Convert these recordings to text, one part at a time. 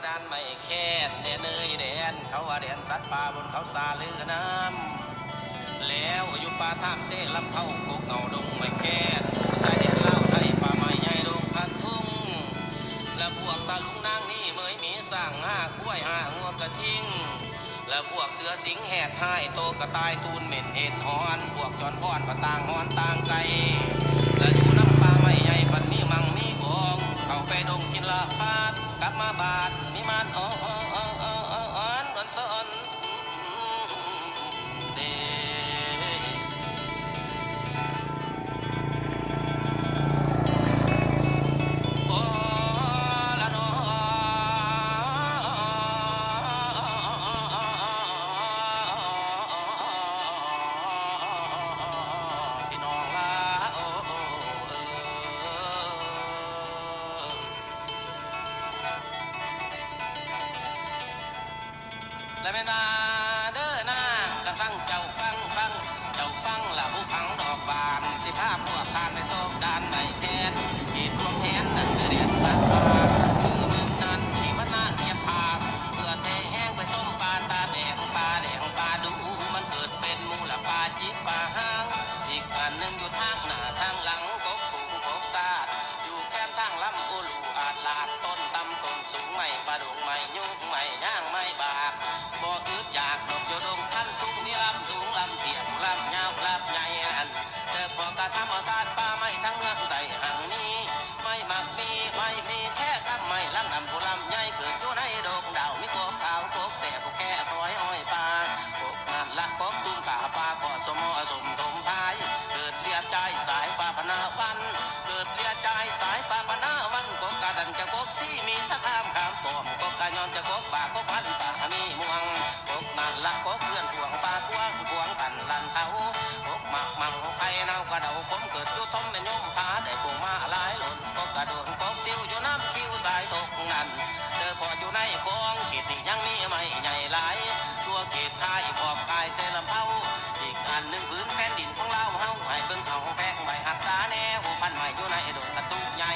ดานไม่แค้นแดนเอ้ยแดนเขาว่าแดนสัตว์ป่าบนเขาสาลือน้ำแล้วอยู่ป่าท่ามเสลำเผาโคกเงาดงไม่แค้นชายแดนเล่าไทยป่าไม้ใหญ่ดงคันทุ่งและพวกตาลุงนางนี่เมยมีสร้างห้ากล้วยห้าหัวกระทิ้งและพวกเสือสิงแหดห้โตกระต่ายตูนเหม็นเห็ดหอนพวกจอนพอนปะต่างหอนต่างไก่และอยู่น้ำป่าไม้ใหญ่ปัดมีมังมีกองเข้าไปดงกินละพาดกลับมาบาดนิมานอ่อนอ่อนสอนเดโอละนอพี่น้องลาโอและแม่นาเด้อนางกันฟังเจ้าฟังเจ้าฟังละผู้พังดอกบานสิภาพพวกทานไปส้มด้านในแค้นเหตุรวมแทนนั่นคือเรียนสัตว์ป่าคือมึงนั้นขี่มันนาเกียรภาพเพื่อเทแห้งไปส้มปลาตาแดงปลาดูมันเกิดเป็นมูลปลาจิกปลาห้างอีกอันหนึ่งอยู่ทางหน้าทางหลังกบผูกบซาดอยู่แก้มทางลำอุลูอาดลาดต้นตำต้นสูงไม่ปลาดุงไม่ยุกไม่ย่างไม่บากบ่อึดอยากดอกโยดงขั้นทุ่งที่ลำสูงลำเทียมลำยาวลำใหญ่อันเจอพอกระทำเอาซาดป่าไม่ทั้งเงือกใดหังนี้ไม่มักมีแค่คำไม่ลำนำผู้ลำใหญ่เกิดอยู่ในดงดาวมีกบขาวกบแต่ผู้แค่ซอยอ้อยปลากบนั่นละกบตุ้มขาปลาขอดสมอสมทมพายเกิดเลียใจสายปลาพนาวันเกิดเลียใจสายปลาพนาวันกบกระดันจะกบซี่มีสักข้ามขามปอมกบกระยอนจะกบปากกบพันปากมีม่วงกบนั่นละกบเพื่อนพวงปลากว้างพวงกันลันเขากบหมักมังไข่เน่ากระเดาผมเกิดอยู่ทมเป็นยมพาได้ปวงมาหลายหล่นกบกระโดดกบติ้วอยู่น้ำคิ้วสายตกนั่นเจอพออยู่ในคลองขีดนี่ยังมีไม่ใหญ่หลายตัวเกตทายปอบกายเสลำเผาอีกอันหนึ่งพื้นแผ่นดินของเราเฮาให้เบิ่งเท่าแพงใบหักษาแนวพันใหม่อยู่ในดงกระตุกใหญ่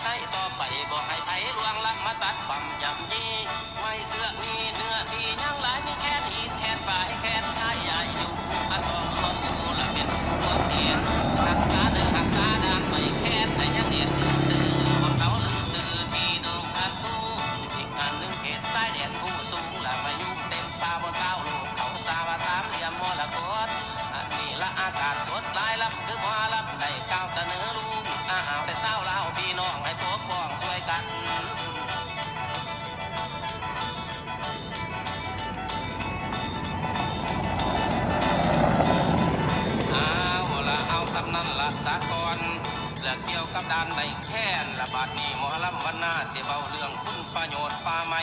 ให้ต่อไปบอกให้ไผลวงลักมาตัดปั๊มยำยี่ไม่เสื้อมีเนื้อที่ยังหลายมีแค่หินแค่ฝ่ายแค่ท้ายใหญ่อยู่อันทองของผู้ละเป็นตัวเตียนหักษาเด้อหักษาดานไม่แค่แต่ยังเนียนตื้อบนเขาลือสื่อที่ดงกระตุกอีกอันหนึ่งเขตใต้แดนผู้สูงละมายุ่งเต็มป่าบนเต้าลูกเขาสาวสามเหลี่ยมมรกตอันนี้ละอากาศสดหลายลำคือหมอลำได้ก้าวเสนอลุงเอาแต่เศร้าเล่าพี่น้องให้ตัวฟ้องช่วยกันเอาสำนั้นละสากรและเกี่ยวกับด้านในแค้นละบาดนี้หมอลำวันหน้าเสียเบาเรื่องคุณประโยชน์ป่าไม้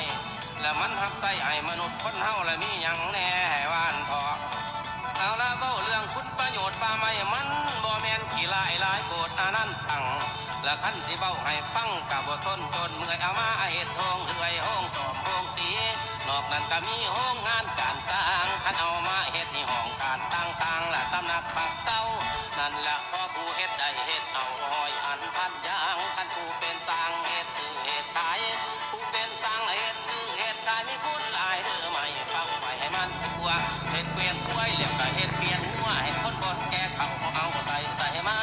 และมันหักใส่ไอ้มนุษย์คนเฮาและมีหยังแน่ให้วานพอเอาละเบ้าเรื่องคุณประโยชน์ป่าไม้มันบ่แม่นขี้ลายหลายโกรธอานันต์ตังและคันสิเบ้าให้ฟังกับบ่ทนจนเมื่อยเอามาเฮ็ดทองเรื่อยห้องสอบห้องสีนอกนั้นก็มีห้องงานการสร้างคันเอามาเฮ็ดที่ห้องการต่างๆและสำนักปักเศร้านั่นละพอผู้เฮ็ดได้เฮ็ดเอาหอยอันพันยางคันผู้เป็นสร้างเฮ็ดซื้อเฮ็ดขายผู้เป็นสร้างเฮ็ดซื้อเฮ็ดขายมีคุณหลายเด้อไม่ฟังไว้ให้มันทั่วเฮ็ดเปลี่ยนถ้วยแล้วก็เฮ็ดเปลี่ยนหัวให้คนบนแก่เขาเอาใส่มา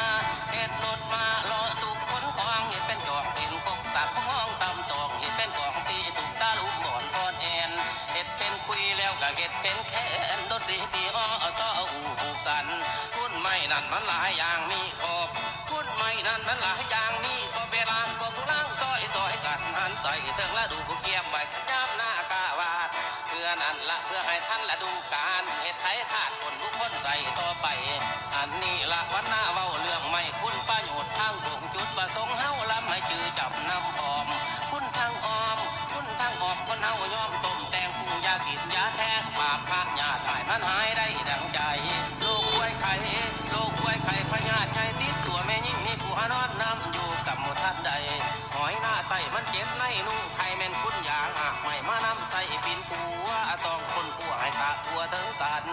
เฮ็ดรถมาล้อสุกคนของเฮ็ดเป็นจอกเป็นกกสักห้องตำตองเฮ็ดเป็นกองตีตุกตาลุกบ่อนฟอนแอนเฮ็ดเป็นคุยแล้วก็เฮ็ดเป็นแค้นดดดีอ้อซ้ออูกันคุณไม่นั่นมันหลายอย่างมีขอบคุณไม่นั่นมันหลายอย่างมีขอบเวลาก็ผู้ล้างซอยกันหันใส่เถิงละดูผู้เกียมไว้ย้ำหน้ากาวาดเพื่อนั่นละเพื่อให้ท่านละดูการเฮ็ดไทยขาดคนทุกคนใส่ต่อไปอันนี้ละวันหน้าเว้าเรื่องไม่คุณประโยชน์ทางดวงจุดประสงค์เฮาลำให้จือจับน้ำหอมคุณทางออมคุณทางออมคนเฮายอมต้มแตงพุงยากินยาแท้บาปพระญาติหายมันหายได้ดังใจโลกกล้วยไข่พญาติใจติดตัวแม่ยิ่งมีผู้นอนนำอยู่กับหมดท่านใดหอยหน้าไตมันเจ็บในนุ่งไข่แม่นคุณยางหากไม่มานำใส่ปินปัวต้องคนขัวให้สาตัวถึงกัน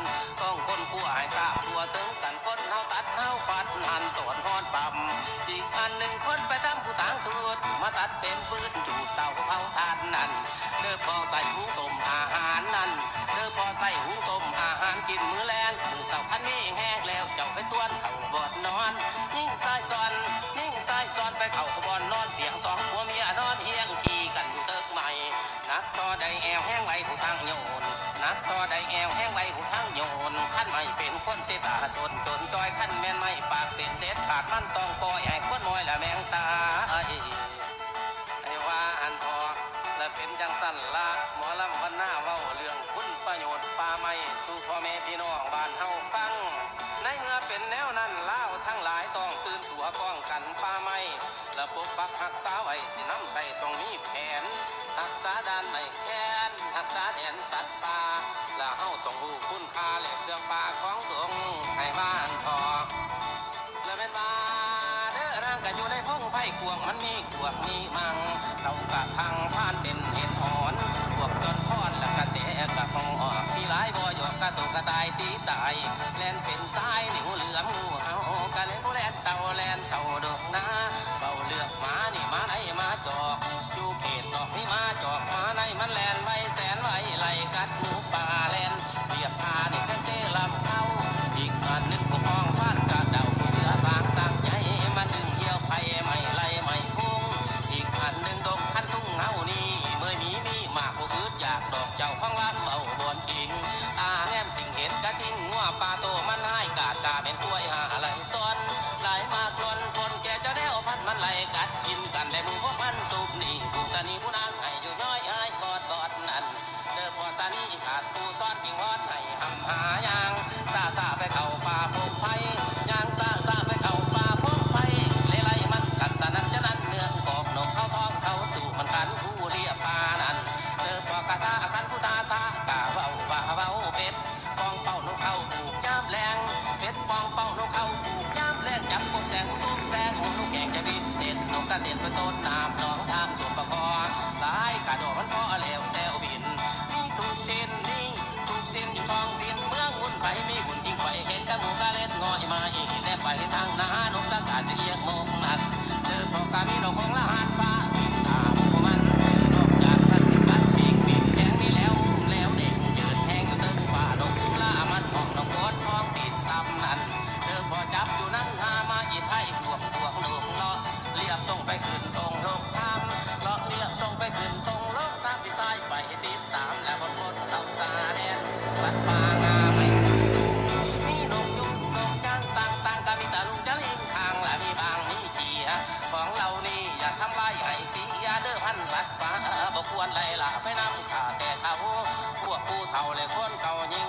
ต้องคนขัวให้สาตัวถึงกันคนเฮาตัดเฮาฟัดหันตวนพรปั๊มอีกอันหนึ่งคนไปทำผู้ต่าง ทูดมาตัดเป็นฟืนจูดเตาเผาทานนั่นเด้อพอใส่หุงต้มอาหารนั่นเด้อพอใส่หุงต้มอาหารกินมื้อแลงมื้อเสาร์พันนี้แห้งแล้วเจ้าไปสวนเขาบอดนอนยิ่งสายซ้อนยิ่งสายซ้อนไปเขาบอนนอนเตียงสองผัวเมียนอนเฮียงขี่กันอยู่เติกใหม่นักต่อใดแอวแห้งไว้ผู้ทางโยนนักต่อใดแอวแห้งไว้ผู้ทางโยนขั้นไม่เป็นคนเสตาตนจนจอยขั้นแม่นไม่ปากเด็ดเด็ดขาดมันต้องปล่อยให้คนมอยละแมงตาไอ้ว่าอันพอและเป็นจังสันละหมอลำวันหน้าเว้าเรื่องคุณประโยชน์ป่าไม้สู่พ่อแม่พี่น้องบ้านเฮาฟังในเมื่อเป็นแนวนั้นเล่าทั้งหลายต้องตื่นตัวป้องกันป่าไม้และปกปักรักษาไว้สิน้ำใส่ตรงนี้แผนรักษาด้านไม่แค้นรักษาแดนสัตว์ป่าและเฮาต้องรู้คุณค่าและเครื่องป่าของตนให้บ้านพอและเป็นบ้าเด้อร่างกันอยู่ในห้องไผ่กวงมันมีกวงมีมังเรากะพังผ่านเป็นเห็ดหอนพวกจนพอดและกะเตะกะห้องออกมีหลายบ่อยกะตุกกะตายตีตายแล่นเป็นสายหนิวเหลือมงูเห่ากะเล่นผู้แล่นเต่าแล่นเต่าดอกนาเบาเลือกมานี่มาไหนมาจอกอยู่เขตดอกนี่มาจอกมาในมันแล่นไว้แสนไว้ไหลกัดหมูป่าแล่นเบียบพานี่แค่เซลำเข้าอีกอันหนึ่งผู้กองฟันกระเดาผู้เสือสางตั้งใจมันดึงเหี่ยวไผ่ไม่ไหลไม่พุ่งอีกอันหนึ่งดงคันทุ่งเฮานี่เมื่อมีมากผู้อื่นอยากดอกเจ้าของลำเบาบนจริงตาแนมสิ่งเห็นกะทิ้งงัวปลาโตมันให้กาดกาเป็นกล้วยหาไหลซ้อนไหลมากล้นคนแก่เจ้าแนวพันมันไหลกัดกินกันและมือพวกมันสูบนี่ผู้สนีผู้นางให้อยู่น้อยให้กอดนั่นเด้อพอสนีขาดผู้ซ้อนจิงวอนให้หำหายางซาไปเข้าป่าพงไผ่ยางซาไปเข้าป่าพงไผ่ไล่มันกัดสนั่นจะนั้นเนื้อกอกนกเข้าท้องเข้าตู่มันกันผู้เรียพานั่นเด้อพอกะทาคันผู้ทากะเว้าเป็ดปองเป้านกเข้าถูกย่ำแรงเป็ดปองเป้านกเข้าถูกย่ำแรงจับกบแสงตุ้มแสงนกแกงจะบินเด็ดนกกระเด็นไปต้นน้ำหนองทางสวนประคอหลายกะดอกมันก็เหลวแซวบินมีถูกเส้นอยู่ท้องถิ่นเมืองหุ่นไผ่มีหุ่นจริงไฟเห็นกระหมูกระเล็ดงอยมาอีกได้ไปทางนานกสังกัดเอียงมงนั่นเจอพอกามีนกของละหานฟ้าบินตามมันนอกจากสัตว์ปีกแข็งนี่แล้วเด็กเจิดแห้งอยู่ตึงฝ่านกล่ามันห้องนกโคตรท้องติดตำนั่นเจอพอจับอยู่นั้นหามาอีไผ่ดวงดวงเลาะเรียบส่งไปขึ้นตรงโลกทำเลาะเรียบส่งไปขึ้นตรงโลกทำที่ซ้ายไปติดตามแล้วบนบนเต่าสาแดนสัตว์ป่างาไม่สูงมีนกยุงนกจังต่างกะมีตาลุงจะลิงคางและมีบางมีเกียของเรานี่อย่าทำลายให้เสียเด้อพันสัตว์ป่าบ่ควรไล่ล่าไปนำขาแต่เขาพวกผู้เฒ่าและคนเก่ายิ่ง